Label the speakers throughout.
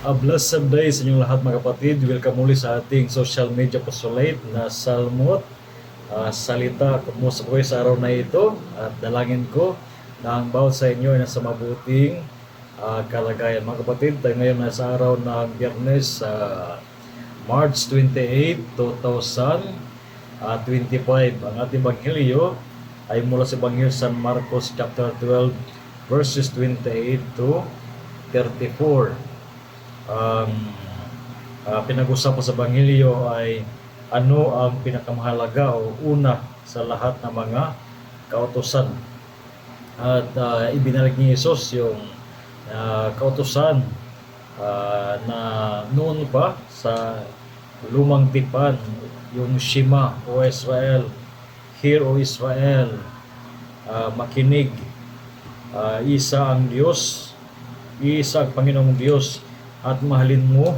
Speaker 1: A blessed day sa inyong lahat mga kapatid. Welcome muli sa ating social media apostolate na Salmot. Salita kumusta po sa araw na ito at dalangin ko na ang bawat sa inyo ay nasa mabuting kalagayan. Mga kapatid, tayo ngayon nasa araw ng Biyernes, March 28, 2025. Ang ating Ebanghelyo ay mula sa Ebanghelyo San Marcos chapter 12 verses 28 to 34. Pinag-usapan sa Ebanghelyo ay ano ang pinakamahalaga o una sa lahat ng mga kautusan. At ibinalik ni Jesus yung kautusan na noon pa sa lumang tipan, yung Shema o Israel, Hear O Israel, makinig, isa ang Diyos, isa ang Panginoong Diyos, at mahalin mo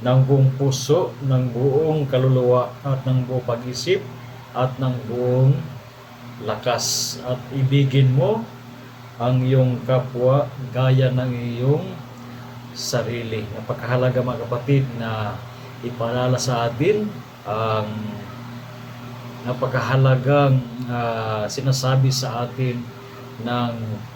Speaker 1: ng buong puso, ng buong kaluluwa, at ng buong pag-isip, at ng buong lakas. At ibigin mo ang iyong kapwa gaya ng iyong sarili. Napakahalaga mga kapatid na ipaalala sa atin ang napakahalagang sinasabi sa atin ng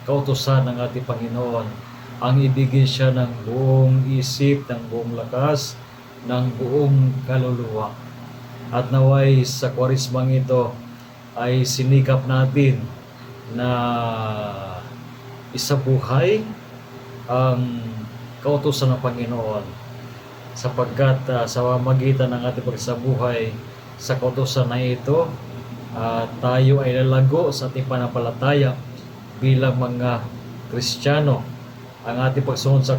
Speaker 1: kautusan ng ating Panginoon. Ang ibigin siya ng buong isip, ng buong lakas, ng buong kaluluwa. At naway sa kwarismang ito ay sinikap natin na isabuhay ang kautusan ng Panginoon, sapagkat sa magitan ng ating pagsabuhay sa kautusan na ito, tayo ay lalago sa ating panampalataya bilang mga Kristiyano. Ang ating pagsunod sa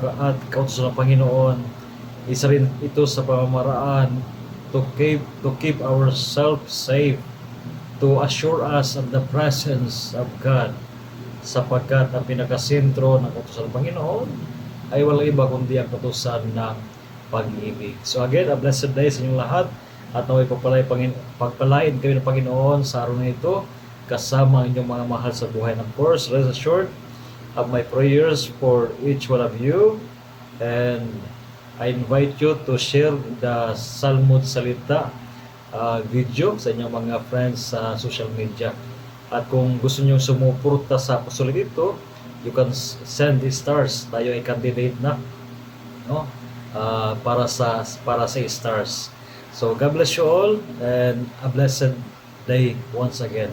Speaker 1: kautusan ng Panginoon, isa rin ito sa pamamaraan to keep ourselves safe, to assure us of the presence of God, sapagkat ang pinakasentro ng kautusan ng Panginoon ay walang iba kundi ang kautusan ng pag-ibig. So again, a blessed day sa inyong lahat, at naway pagpalain kayo ng Panginoon sa araw na ito kasama ang inyong mga mahal sa buhay. Of course, rest assured of my prayers for each one of you, and I invite you to share the Salmot Salita video sa inyong mga friends sa social media. At kung gusto niyo sumuporta sa apostolate ito, you can send the stars. Tayo ay candidate na, no? Para sa stars. So God bless you all, and a blessed day once again.